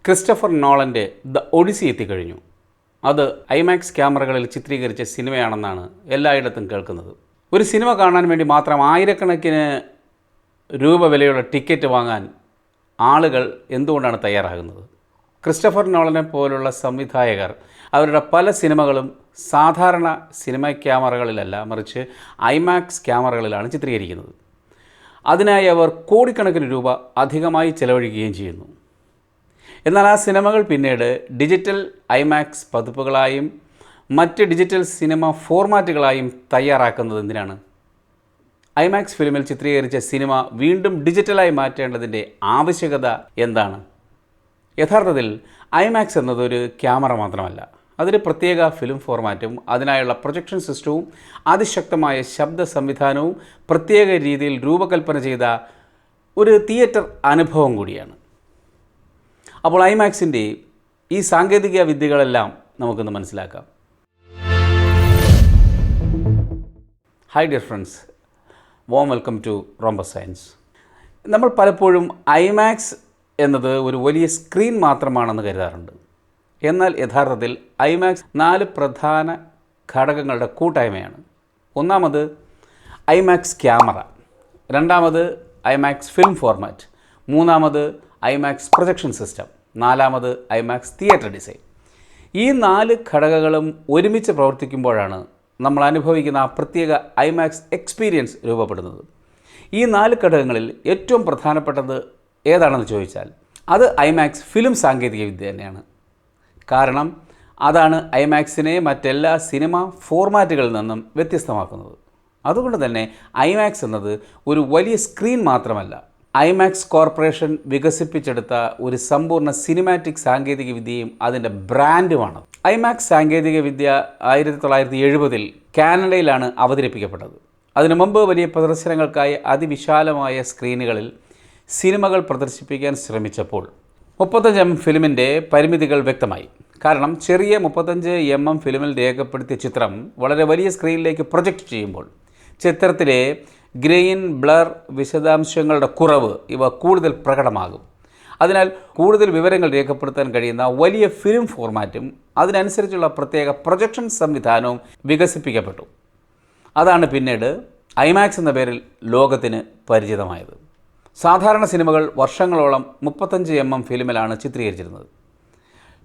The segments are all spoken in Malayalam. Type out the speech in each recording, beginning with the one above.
ക്രിസ്റ്റഫർ നോളൻ്റെ ദ ഒഡിസി എത്തിക്കഴിഞ്ഞു. അത് ഐമാക്സ് ക്യാമറകളിൽ ചിത്രീകരിച്ച സിനിമയാണെന്നാണ് എല്ലായിടത്തും കേൾക്കുന്നത്. ഒരു സിനിമ കാണാൻ വേണ്ടി മാത്രം ആയിരക്കണക്കിന് രൂപ വിലയുള്ള ടിക്കറ്റ് വാങ്ങാൻ ആളുകൾ എന്തുകൊണ്ടാണ് തയ്യാറാകുന്നത്? ക്രിസ്റ്റഫർ നോളനെ പോലുള്ള സംവിധായകർ അവരുടെ പല സിനിമകളും സാധാരണ സിനിമ ക്യാമറകളിലല്ല, മറിച്ച് ഐമാക്സ് ക്യാമറകളിലാണ് ചിത്രീകരിക്കുന്നത്. അതിനായി അവർ കോടിക്കണക്കിന് രൂപ അധികമായി ചെലവഴിക്കുകയും ചെയ്യുന്നു. എന്നാൽ ആ സിനിമകൾ പിന്നീട് ഡിജിറ്റൽ ഐമാക്സ് പതിപ്പുകളായും മറ്റ് ഡിജിറ്റൽ സിനിമ ഫോർമാറ്റുകളായും തയ്യാറാക്കുന്നത് എന്തിനാണ്? ഐമാക്സ് ഫിലിമിൽ ചിത്രീകരിച്ച സിനിമ വീണ്ടും ഡിജിറ്റലായി മാറ്റേണ്ടതിൻ്റെ ആവശ്യകത എന്താണ്? യഥാർത്ഥത്തിൽ ഐമാക്സ് എന്നതൊരു ക്യാമറ മാത്രമല്ല, അതൊരു പ്രത്യേക ഫിലിം ഫോർമാറ്റും അതിനായുള്ള പ്രൊജക്ഷൻ സിസ്റ്റവും അതിശക്തമായ ശബ്ദ സംവിധാനവും പ്രത്യേക രീതിയിൽ രൂപകൽപ്പന ചെയ്ത ഒരു തിയേറ്റർ അനുഭവം കൂടിയാണ്. അപ്പോൾ ഐമാക്സിൻ്റെ ഈ സാങ്കേതിക വിദ്യകളെല്ലാം നമുക്കൊന്ന് മനസ്സിലാക്കാം. Hi dear friends, warm welcome to rhombus science. നമ്മൾ പലപ്പോഴും ഐമാക്സ് എന്നത് ഒരു വലിയ സ്ക്രീൻ മാത്രമാണെന്ന് കരുതാറുണ്ട്. എന്നാൽ യഥാർത്ഥത്തിൽ ഐമാക്സ് 4 പ്രധാന ഘടകങ്ങളുടെ കൂട്ടായ്മയാണ്. ഒന്നാമത് ഐമാക്സ് ക്യാമറ, രണ്ടാമത് ഐമാക്സ് ഫിലിം ഫോർമാറ്റ്, മൂന്നാമത് ഐമാക്സ് പ്രൊജക്ഷൻ സിസ്റ്റം, നാലാമത് ഐമാക്സ് തിയേറ്റർ ഡിസൈൻ. ഈ 4 ഘടകങ്ങളും ഒരുമിച്ച് പ്രവർത്തിക്കുമ്പോഴാണ് നമ്മൾ അനുഭവിക്കുന്ന ആ പ്രത്യേക ഐമാക്സ് എക്സ്പീരിയൻസ് രൂപപ്പെടുന്നത്. ഈ 4 ഘടകങ്ങളിൽ ഏറ്റവും പ്രധാനപ്പെട്ടത് ഏതാണെന്ന് ചോദിച്ചാൽ അത് ഐമാക്സ് ഫിലിം സാങ്കേതികവിദ്യ തന്നെയാണ്. കാരണം അതാണ് ഐമാക്സിനെ മറ്റെല്ലാ സിനിമ ഫോർമാറ്റുകളിൽ നിന്നും വ്യത്യസ്തമാക്കുന്നത്. അതുകൊണ്ട് തന്നെ ഐമാക്സ് എന്നത് ഒരു വലിയ സ്ക്രീൻ മാത്രമല്ല, ഐമാക്സ് കോർപ്പറേഷൻ വികസിപ്പിച്ചെടുത്ത ഒരു സമ്പൂർണ്ണ സിനിമാറ്റിക് സാങ്കേതികവിദ്യയും അതിൻ്റെ ബ്രാൻഡുമാണ്. ഐമാക്സ് സാങ്കേതികവിദ്യ 1970 കാനഡയിലാണ് അവതരിപ്പിക്കപ്പെട്ടത്. അതിനു മുമ്പ് വലിയ പ്രദർശനങ്ങൾക്കായി അതിവിശാലമായ സ്ക്രീനുകളിൽ സിനിമകൾ പ്രദർശിപ്പിക്കാൻ ശ്രമിച്ചപ്പോൾ 35 mm ഫിലിമിൻ്റെ പരിമിതികൾ വ്യക്തമായി. കാരണം ചെറിയ 35 mm ഫിലിമിൽ രേഖപ്പെടുത്തിയ ചിത്രം വളരെ വലിയ സ്ക്രീനിലേക്ക് പ്രൊജക്റ്റ് ചെയ്യുമ്പോൾ ചിത്രത്തിലെ ഗ്രെയിൻ, ബ്ലർ, വിശദാംശങ്ങളുടെ കുറവ് ഇവ കൂടുതൽ പ്രകടമാകും. അതിനാൽ കൂടുതൽ വിവരങ്ങൾ രേഖപ്പെടുത്താൻ കഴിയുന്ന വലിയ ഫിലിം ഫോർമാറ്റും അതിനനുസരിച്ചുള്ള പ്രത്യേക പ്രൊജക്ഷൻ സംവിധാനവും വികസിപ്പിക്കപ്പെട്ടു. അതാണ് പിന്നീട് ഐമാക്സ് എന്ന പേരിൽ ലോകത്തിന് പരിചിതമായത്. സാധാരണ സിനിമകൾ വർഷങ്ങളോളം 35 mm ഫിലിമിലാണ് ചിത്രീകരിച്ചിരുന്നത്.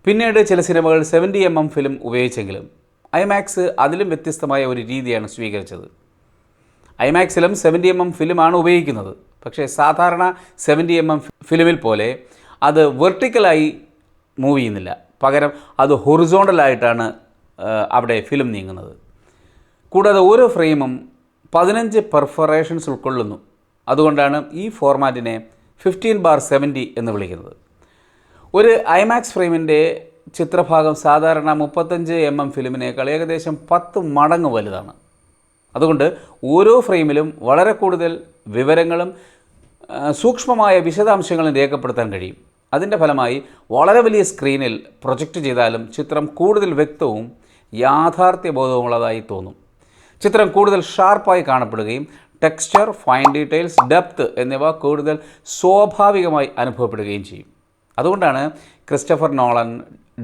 പിന്നീട് ചില സിനിമകൾ 70 mm ഫിലിം ഉപയോഗിച്ചെങ്കിലും ഐമാക്സ് അതിലും വ്യത്യസ്തമായ ഒരു രീതിയാണ് സ്വീകരിച്ചത്. ഐമാക്സിലും 70 mm ഫിലിമാണ് ഉപയോഗിക്കുന്നത്. പക്ഷേ സാധാരണ 70 mm ഫിലിമിൽ പോലെ അത് വെർട്ടിക്കലായി മൂവ് ചെയ്യുന്നില്ല. പകരം അത് ഹൊറിസോണ്ടലായിട്ടാണ് അവിടെ ഫിലിം നീങ്ങുന്നത്. കൂടാതെ ഓരോ ഫ്രെയിമും 15 പെർഫറേഷൻസ് ഉൾക്കൊള്ളുന്നു. അതുകൊണ്ടാണ് ഈ ഫോർമാറ്റിനെ 15:70 എന്ന് വിളിക്കുന്നത്. ഒരു ഐമാക്സ് ഫ്രെയിമിൻ്റെ ചിത്രഭാഗം സാധാരണ 35 mm ഫിലിമിനേക്കാൾ ഏകദേശം 10 മടങ്ങ് വലുതാണ്. അതുകൊണ്ട് ഓരോ ഫ്രെയിമിലും വളരെ കൂടുതൽ വിവരങ്ങളും സൂക്ഷ്മമായ വിശദാംശങ്ങളും രേഖപ്പെടുത്താൻ കഴിയും. അതിൻ്റെ ഫലമായി വളരെ വലിയ സ്ക്രീനിൽ പ്രൊജക്റ്റ് ചെയ്താലും ചിത്രം കൂടുതൽ വ്യക്തവും യാഥാർത്ഥ്യബോധമുള്ളതായി തോന്നും. ചിത്രം കൂടുതൽ ഷാർപ്പായി കാണപ്പെടുകയും ടെക്സ്ചർ, ഫൈൻ ഡീറ്റെയിൽസ്, ഡെപ്ത് എന്നിവ കൂടുതൽ സ്വാഭാവികമായി അനുഭവപ്പെടുകയും ചെയ്യും. അതുകൊണ്ടാണ് Christopher Nolan,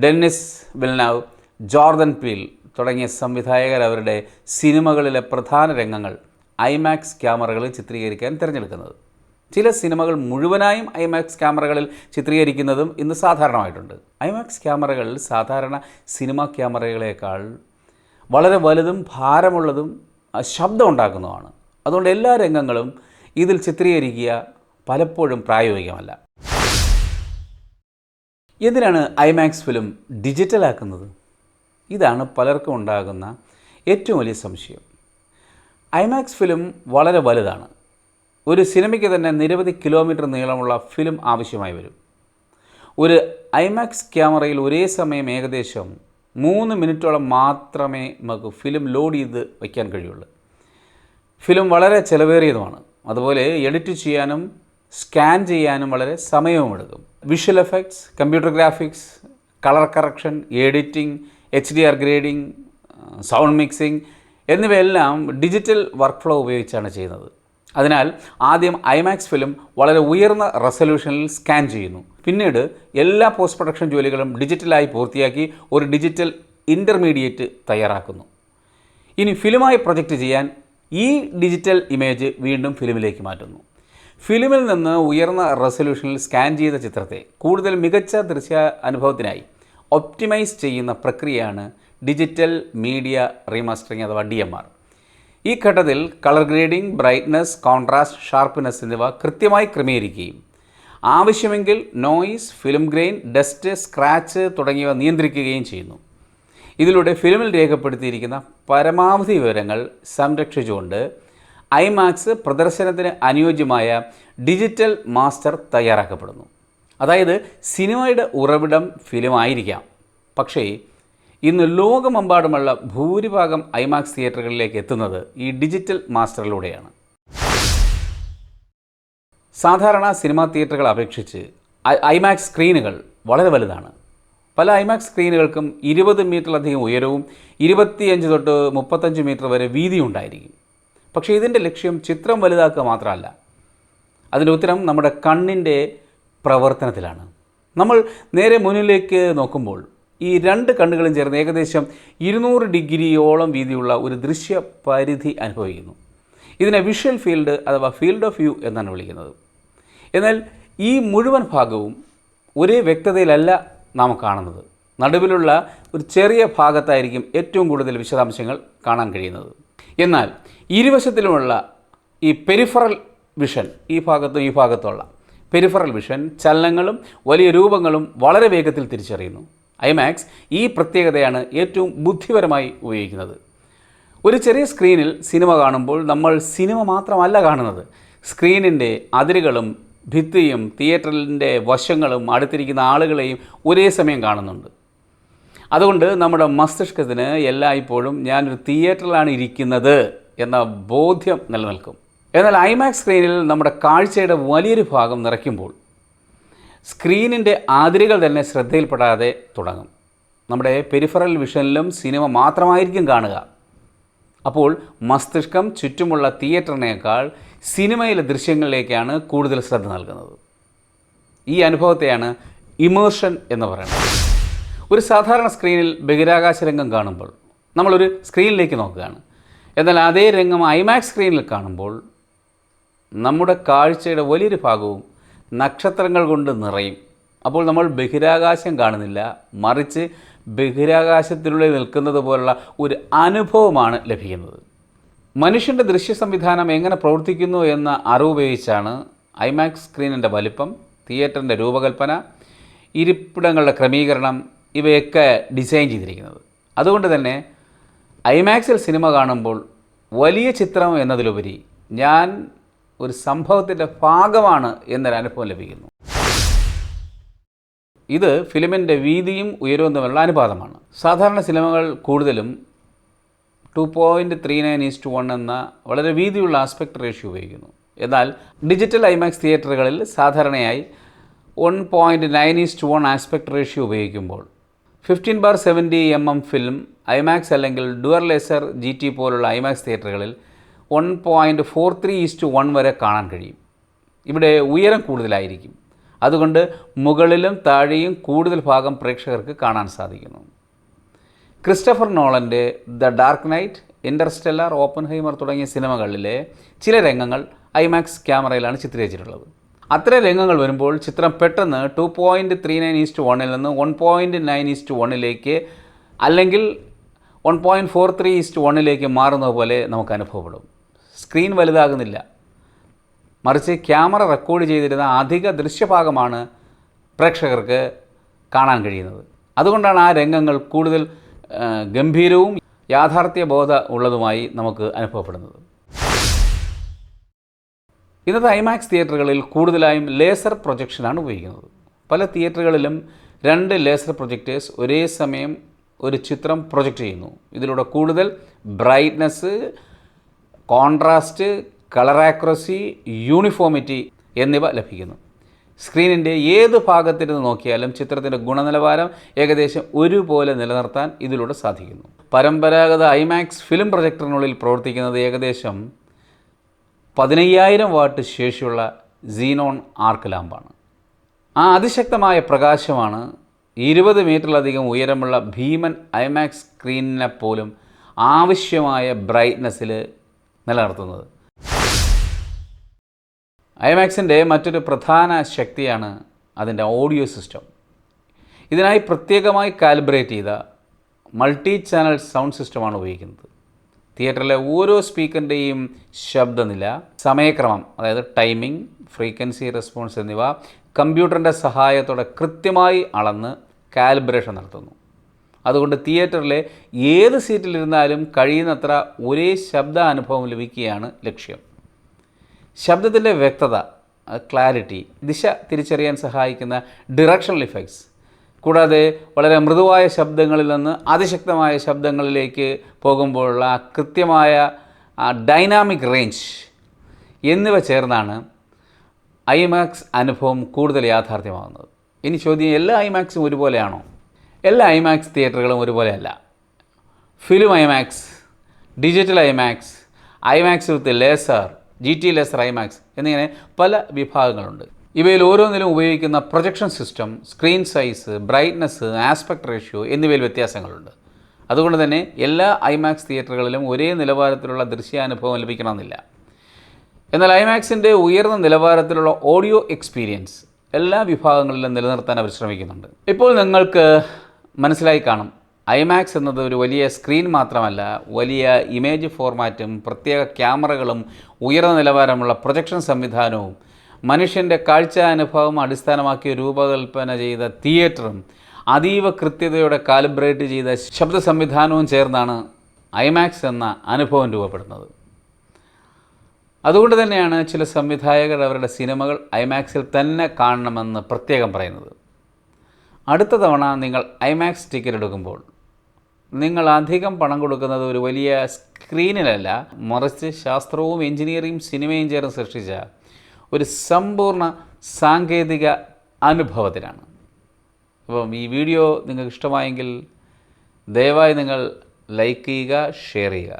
Denis Villeneuve, Jordan Peele തുടങ്ങിയ സംവിധായകർ അവരുടെ സിനിമകളിലെ പ്രധാന രംഗങ്ങൾ ഐമാക്സ് ക്യാമറകളിൽ ചിത്രീകരിക്കാൻ തിരഞ്ഞെടുക്കുന്നത്. ചില സിനിമകൾ മുഴുവനായും ഐമാക്സ് ക്യാമറകളിൽ ചിത്രീകരിക്കുന്നതും ഇന്ന് സാധാരണമായിട്ടുണ്ട്. ഐമാക്സ് ക്യാമറകൾ സാധാരണ സിനിമ ക്യാമറകളേക്കാൾ വളരെ വലുതും ഭാരമുള്ളതും ശബ്ദം ഉണ്ടാക്കുന്നതുമാണ്. അതുകൊണ്ട് എല്ലാ രംഗങ്ങളും ഇതിൽ ചിത്രീകരിക്കുക പലപ്പോഴും പ്രായോഗികമല്ല. എന്തിനാണ് ഐമാക്സ് ഫിലിം ഡിജിറ്റലാക്കുന്നത്? ഇതാണ് പലർക്കും ഉണ്ടാകുന്ന ഏറ്റവും വലിയ സംശയം. ഐമാക്സ് ഫിലിം വളരെ വലുതാണ്. ഒരു സിനിമയ്ക്ക് തന്നെ നിരവധി കിലോമീറ്റർ നീളമുള്ള ഫിലിം ആവശ്യമായി വരും. ഒരു ഐമാക്സ് ക്യാമറയിൽ ഒരേ സമയം ഏകദേശം 3 മിനിറ്റോളം മാത്രമേ നമുക്ക് ഫിലിം ലോഡ് ചെയ്ത് വയ്ക്കാൻ കഴിയുള്ളൂ. ഫിലിം വളരെ ചിലവേറിയതുമാണ്. അതുപോലെ എഡിറ്റ് ചെയ്യാനും സ്കാൻ ചെയ്യാനും വളരെ സമയവുമെടുക്കും. Visual effects, computer graphics, colour correction, editing, HDR grading, sound mixing എന്നിവയെല്ലാം ഡിജിറ്റൽ വർക്ക് ഫ്ലോ ഉപയോഗിച്ചാണ് ചെയ്യുന്നത്. അതിനാൽ ആദ്യം ഐമാക്സ് ഫിലിം വളരെ ഉയർന്ന റെസൊല്യൂഷനിൽ സ്കാൻ ചെയ്യുന്നു. പിന്നീട് എല്ലാ പോസ്റ്റ് പ്രൊഡക്ഷൻ ജോലികളും ഡിജിറ്റലായി പൂർത്തിയാക്കി ഒരു ഡിജിറ്റൽ ഇൻ്റർമീഡിയറ്റ് തയ്യാറാക്കുന്നു. ഇനി ഫിലിമായി പ്രൊജക്റ്റ് ചെയ്യാൻ ഈ ഡിജിറ്റൽ ഇമേജ് വീണ്ടും ഫിലിമിലേക്ക് മാറ്റുന്നു. ഫിലിമിൽ നിന്ന് ഉയർന്ന റെസൊല്യൂഷനിൽ സ്കാൻ ചെയ്ത ചിത്രത്തെ കൂടുതൽ മികച്ച ദൃശ്യ അനുഭവത്തിനായി ഒപ്റ്റിമൈസ് ചെയ്യുന്ന പ്രക്രിയയാണ് ഡിജിറ്റൽ മീഡിയ റീമാസ്റ്ററിംഗ് അഥവാ DMR. ഈ ഘട്ടത്തിൽ colour grading, brightness, contrast, sharpness എന്നിവ കൃത്യമായി ക്രമീകരിക്കുകയും ആവശ്യമെങ്കിൽ noise, film grain, dust, scratch തുടങ്ങിയവ നിയന്ത്രിക്കുകയും ചെയ്യുന്നു. ഇതിലൂടെ ഫിലിമിൽ രേഖപ്പെടുത്തിയിരിക്കുന്ന പരമാവധി വിവരങ്ങൾ സംരക്ഷിച്ചുകൊണ്ട് ഐമാക്സ് പ്രദർശനത്തിന് അനുയോജ്യമായ ഡിജിറ്റൽ മാസ്റ്റർ തയ്യാറാക്കപ്പെടുന്നു. അതായത് സിനിമയുടെ ഉറവിടം ഫിലിം ആയിരിക്കാം, പക്ഷേ ഇന്ന് ലോകമെമ്പാടുമുള്ള ഭൂരിഭാഗം ഐമാക്സ് തിയേറ്ററുകളിലേക്ക് എത്തുന്നത് ഈ ഡിജിറ്റൽ മാസ്റ്ററിലൂടെയാണ്. സാധാരണ സിനിമാ തിയേറ്ററുകളെ അപേക്ഷിച്ച് ഐമാക്സ് സ്ക്രീനുകൾ വളരെ വലുതാണ്. പല ഐമാക്സ് സ്ക്രീനുകൾക്കും 20 മീറ്ററിലധികം ഉയരവും 25 തൊട്ട് 35 മീറ്റർ വരെ വീതിയും ഉണ്ടായിരിക്കും. പക്ഷേ ഇതിൻ്റെ ലക്ഷ്യം ചിത്രം വലുതാക്കുക മാത്രമല്ല, അതിൻ്റെ ഉത്തരം നമ്മുടെ കണ്ണിൻ്റെ പ്രവർത്തനത്തിലാണ്. നമ്മൾ നേരെ മുന്നിലേക്ക് നോക്കുമ്പോൾ ഈ രണ്ട് കണ്ണുകളും ചേർന്ന് ഏകദേശം 200 ഡിഗ്രിയോളം വീതിയുള്ള ഒരു ദൃശ്യ പരിധി അനുഭവിക്കുന്നു. ഇതിനെ വിഷ്വൽ ഫീൽഡ് അഥവാ ഫീൽഡ് ഓഫ് വ്യൂ എന്നാണ് വിളിക്കുന്നത്. എന്നാൽ ഈ മുഴുവൻ ഭാഗവും ഒരേ വ്യക്തതയിലല്ല നാം കാണുന്നത്. നടുവിലുള്ള ഒരു ചെറിയ ഭാഗത്തായിരിക്കും ഏറ്റവും കൂടുതൽ വിശദാംശങ്ങൾ കാണാൻ കഴിയുന്നത്. എന്നാൽ ഇരുവശത്തിലുമുള്ള ഈ പെരിഫറൽ വിഷൻ, ഈ ഭാഗത്തുള്ള പെരിഫറൽ വിഷൻ ചലനങ്ങളും വലിയ രൂപങ്ങളും വളരെ വേഗത്തിൽ തിരിച്ചറിയുന്നു. ഐമാക്സ് ഈ പ്രത്യേകതയാണ് ഏറ്റവും ബുദ്ധിപരമായി ഉപയോഗിക്കുന്നത്. ഒരു ചെറിയ സ്ക്രീനിൽ സിനിമ കാണുമ്പോൾ നമ്മൾ സിനിമ മാത്രമല്ല കാണുന്നത്, സ്ക്രീനിൻ്റെ അതിരുകളും ഭിത്തിയും തിയേറ്ററിൻ്റെ വശങ്ങളും അടുത്തിരിക്കുന്ന ആളുകളെയും ഒരേ സമയം കാണുന്നുണ്ട്. അതുകൊണ്ട് നമ്മുടെ മസ്തിഷ്കത്തിന് എല്ലായ്പ്പോഴും ഞാനൊരു തിയേറ്ററിലാണ് ഇരിക്കുന്നത് എന്ന ബോധ്യം നിലനിൽക്കും. എന്നാൽ ഐമാക്സ് സ്ക്രീനിൽ നമ്മുടെ കാഴ്ചയുടെ വലിയൊരു ഭാഗം നിറയ്ക്കുമ്പോൾ സ്ക്രീനിൻ്റെ അതിരുകൾ തന്നെ ശ്രദ്ധയിൽപ്പെടാതെ തുടങ്ങും. നമ്മുടെ പെരിഫറൽ വിഷനിലും സിനിമ മാത്രമായിരിക്കും കാണുക. അപ്പോൾ മസ്തിഷ്കം ചുറ്റുമുള്ള തിയേറ്ററിനേക്കാൾ സിനിമയിലെ ദൃശ്യങ്ങളിലേക്കാണ് കൂടുതൽ ശ്രദ്ധ നൽകുന്നത്. ഈ അനുഭവത്തെയാണ് ഇമേർഷൻ എന്ന് പറയുന്നത്. ഒരു സാധാരണ സ്ക്രീനിൽ ബഹിരാകാശ രംഗം കാണുമ്പോൾ നമ്മളൊരു സ്ക്രീനിലേക്ക് നോക്കുകയാണ്. എന്നാൽ അതേ രംഗം ഐമാക്സ് സ്ക്രീനിൽ കാണുമ്പോൾ നമ്മുടെ കാഴ്ചയുടെ വലിയൊരു ഭാഗവും നക്ഷത്രങ്ങൾ കൊണ്ട് നിറയും. അപ്പോൾ നമ്മൾ ബഹിരാകാശം കാണുന്നില്ല, മറിച്ച് ബഹിരാകാശത്തിനുള്ളിൽ നിൽക്കുന്നത് പോലുള്ള ഒരു അനുഭവമാണ് ലഭിക്കുന്നത്. മനുഷ്യൻ്റെ ദൃശ്യ സംവിധാനം എങ്ങനെ പ്രവർത്തിക്കുന്നു എന്ന അറിവുപയോഗിച്ചാണ് ഐമാക്സ് സ്ക്രീനിൻ്റെ വലിപ്പം, തിയേറ്ററിൻ്റെ രൂപകൽപ്പന, ഇരിപ്പിടങ്ങളുടെ ക്രമീകരണം ഇവയൊക്കെ ഡിസൈൻ ചെയ്തിരിക്കുന്നത്. അതുകൊണ്ട് തന്നെ ഐമാക്സിൽ സിനിമ കാണുമ്പോൾ വലിയ ചിത്രം എന്നതിലുപരി ഞാൻ ഒരു സംഭവത്തിൻ്റെ ഭാഗമാണ് എന്നൊരനുഭവം ലഭിക്കുന്നു. ഇത് ഫിലിമിൻ്റെ വീതിയും ഉയരവും തമ്മിലുള്ള അനുപാതമാണ്. സാധാരണ സിനിമകൾ കൂടുതലും 2.39:1 എന്ന വളരെ വീതിയുള്ള ആസ്പെക്ട് റേഷ്യോ ഉപയോഗിക്കുന്നു. എന്നാൽ ഡിജിറ്റൽ ഐമാക്സ് തിയേറ്ററുകളിൽ സാധാരണയായി 1.9:1 ആസ്പെക്ട് റേഷ്യോ ഉപയോഗിക്കുമ്പോൾ 15:70 mm ഫിലിം ഐമാക്സ് അല്ലെങ്കിൽ ഡുവൽ ലേസർ GT പോലുള്ള ഐമാക്സ് തിയേറ്ററുകളിൽ 1.43:1 വരെ കാണാൻ കഴിയും. ഇവിടെ ഉയരം കൂടുതലായിരിക്കും. അതുകൊണ്ട് മുകളിലും താഴെയും കൂടുതൽ ഭാഗം പ്രേക്ഷകർക്ക് കാണാൻ സാധിക്കുന്നു. ക്രിസ്റ്റഫർ നോളൻ്റെ the dark knight, Interstellar, Oppenheimer തുടങ്ങിയ സിനിമകളിലെ ചില രംഗങ്ങൾ ഐമാക്സ് ക്യാമറയിലാണ് ചിത്രീകരിച്ചിട്ടുള്ളത്. അത്തരം രംഗങ്ങൾ വരുമ്പോൾ ചിത്രം പെട്ടെന്ന് 2.39:1 നിന്ന് 1.9:1 അല്ലെങ്കിൽ 1.43:1 മാറുന്നത് പോലെ നമുക്ക് അനുഭവപ്പെടും. സ്ക്രീൻ വലുതാകുന്നില്ല, മറിച്ച് ക്യാമറ റെക്കോർഡ് ചെയ്തിരുന്ന അധിക ദൃശ്യഭാഗമാണ് പ്രേക്ഷകർക്ക് കാണാൻ കഴിയുന്നത്. അതുകൊണ്ടാണ് ആ രംഗങ്ങൾ കൂടുതൽ ഗംഭീരവും യാഥാർത്ഥ്യബോധ ഉള്ളതുമായി നമുക്ക് അനുഭവപ്പെടുന്നത്. ഇന്നത്തെ ഐമാക്സ് തിയേറ്ററുകളിൽ കൂടുതലായും ലേസർ പ്രൊജക്ഷനാണ് ഉപയോഗിക്കുന്നത്. പല തിയേറ്ററുകളിലും 2 ലേസർ പ്രൊജക്ടേഴ്സ് ഒരേ സമയം ഒരു ചിത്രം പ്രൊജക്റ്റ് ചെയ്യുന്നു. ഇതിലൂടെ കൂടുതൽ brightness, contrast, colour accuracy, uniformity എന്നിവ ലഭിക്കുന്നു. സ്ക്രീനിൻ്റെ ഏത് ഭാഗത്തിരുന്ന് നോക്കിയാലും ചിത്രത്തിൻ്റെ ഗുണനിലവാരം ഏകദേശം ഒരുപോലെ നിലനിർത്താൻ ഇതിലൂടെ സാധിക്കുന്നു. പരമ്പരാഗത ഐമാക്സ് ഫിലിം പ്രൊജക്ടറിനുള്ളിൽ പ്രവർത്തിക്കുന്നത് ഏകദേശം 15,000 വാട്ട് ശേഷിയുള്ള സീനോൺ ആർക്ക് ലാമ്പാണ്. ആ അതിശക്തമായ പ്രകാശമാണ് 20 മീറ്ററിലധികം ഉയരമുള്ള ഭീമൻ ഐമാക്സ് സ്ക്രീനിനെ പോലും ആവശ്യമായ ബ്രൈറ്റ്നസ്സിൽ നിലനിർത്തുന്നത്. ഐമാക്സിൻ്റെ മറ്റൊരു പ്രധാന ശക്തിയാണ് അതിൻ്റെ ഓഡിയോ സിസ്റ്റം. ഇതിനായി പ്രത്യേകമായി കാലിബ്രേറ്റ് ചെയ്ത മൾട്ടി ചാനൽ സൗണ്ട് സിസ്റ്റമാണ് ഉപയോഗിക്കുന്നത്. തിയേറ്ററിലെ ഓരോ സ്പീക്കറിൻ്റെയും ശബ്ദനില, സമയക്രമം, അതായത് ടൈമിംഗ്, ഫ്രീക്വൻസി റെസ്പോൺസ് എന്നിവ കമ്പ്യൂട്ടറിൻ്റെ സഹായത്തോടെ കൃത്യമായി അളന്ന് കാലിബ്രേഷൻ നടത്തുന്നു. അതുകൊണ്ട് തിയേറ്ററിലെ ഏത് സീറ്റിലിരുന്നാലും കഴിയുന്നത്ര ഒരേ ശബ്ദാനുഭവം ലഭിക്കുകയാണ് ലക്ഷ്യം. ശബ്ദത്തിൻ്റെ വ്യക്തത, ക്ലാരിറ്റി, ദിശ തിരിച്ചറിയാൻ സഹായിക്കുന്ന ഡിറക്ഷണൽ ഇഫക്ട്സ്, കൂടാതെ വളരെ മൃദുവായ ശബ്ദങ്ങളിൽ നിന്ന് അതിശക്തമായ ശബ്ദങ്ങളിലേക്ക് പോകുമ്പോഴുള്ള കൃത്യമായ ഡൈനാമിക് റേഞ്ച് എന്നിവ ചേർന്നാണ് ഐമാക്സ് അനുഭവം കൂടുതൽ യാഥാർത്ഥ്യമാകുന്നത്. ഇനി ചോദ്യം, എല്ലാ ഐമാക്സും ഒരുപോലെയാണോ? എല്ലാ ഐമാക്സ് തിയേറ്ററുകളും ഒരുപോലെയല്ല. Film IMAX, digital IMAX, IMAX with laser, GT laser IMAX എന്നിങ്ങനെ പല വിഭാഗങ്ങളുണ്ട്. ഇവയിൽ ഓരോന്നിലും ഉപയോഗിക്കുന്ന projection system, screen size, brightness, aspect ratio എന്നിവയിൽ വ്യത്യാസങ്ങളുണ്ട്. അതുകൊണ്ട് തന്നെ എല്ലാ ഐമാക്സ് തിയേറ്ററുകളിലും ഒരേ നിലവാരത്തിലുള്ള ദൃശ്യാനുഭവം ലഭിക്കണമെന്നില്ല. എന്നാൽ ഐമാക്സിൻ്റെ ഉയർന്ന നിലവാരത്തിലുള്ള ഓഡിയോ എക്സ്പീരിയൻസ് എല്ലാ വിഭാഗങ്ങളിലും നിലനിർത്താൻ അവർ ശ്രമിക്കുന്നുണ്ട്. ഇപ്പോൾ നിങ്ങൾക്ക് മനസ്സിലായി കാണും, ഐമാക്സ് എന്നത് ഒരു വലിയ സ്ക്രീൻ മാത്രമല്ല, വലിയ ഇമേജ് ഫോർമാറ്റും പ്രത്യേക ക്യാമറകളും ഉയർന്ന നിലവാരമുള്ള പ്രൊജക്ഷൻ സംവിധാനവും മനുഷ്യൻ്റെ കാഴ്ചാനുഭവം അടിസ്ഥാനമാക്കി രൂപകൽപ്പന ചെയ്ത തിയേറ്ററും അതീവ കൃത്യതയോടെ കാലിബ്രേറ്റ് ചെയ്ത ശബ്ദ സംവിധാനവും ചേർന്നാണ് ഐമാക്സ് എന്ന അനുഭവം രൂപപ്പെടുന്നത്. അതുകൊണ്ട് തന്നെയാണ് ചില സംവിധായകർ അവരുടെ സിനിമകൾ ഐമാക്സിൽ തന്നെ കാണണമെന്ന് പ്രത്യേകം പറയുന്നത്. അടുത്ത തവണ നിങ്ങൾ ഐമാക്സ് ടിക്കറ്റ് എടുക്കുമ്പോൾ നിങ്ങൾ അധികം പണം കൊടുക്കുന്നത് ഒരു വലിയ സ്ക്രീനിലല്ല, മറിച്ച് ശാസ്ത്രവും എഞ്ചിനീയറിംഗും സിനിമയും ചേർന്ന് സൃഷ്ടിച്ച ഒരു സമ്പൂർണ്ണ സാങ്കേതിക അനുഭവത്തിനാണ്. അപ്പം ഈ വീഡിയോ നിങ്ങൾക്ക് ഇഷ്ടമായെങ്കിൽ ദയവായി നിങ്ങൾ ലൈക്ക് ചെയ്യുക, ഷെയർ ചെയ്യുക.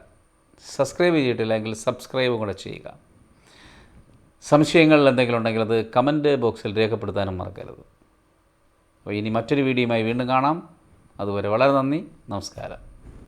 സബ്സ്ക്രൈബ് ചെയ്തിട്ടില്ലെങ്കിൽ സബ്സ്ക്രൈബ് കൂടെ ചെയ്യുക. സംശയങ്ങൾ എന്തെങ്കിലും ഉണ്ടെങ്കിൽ അത് കമൻറ്റ് ബോക്സിൽ രേഖപ്പെടുത്താനും മറക്കരുത്. അപ്പോൾ ഇനി മറ്റൊരു വീഡിയോയുമായി വീണ്ടും കാണാം. അതുവരെ വളരെ നന്ദി, നമസ്കാരം.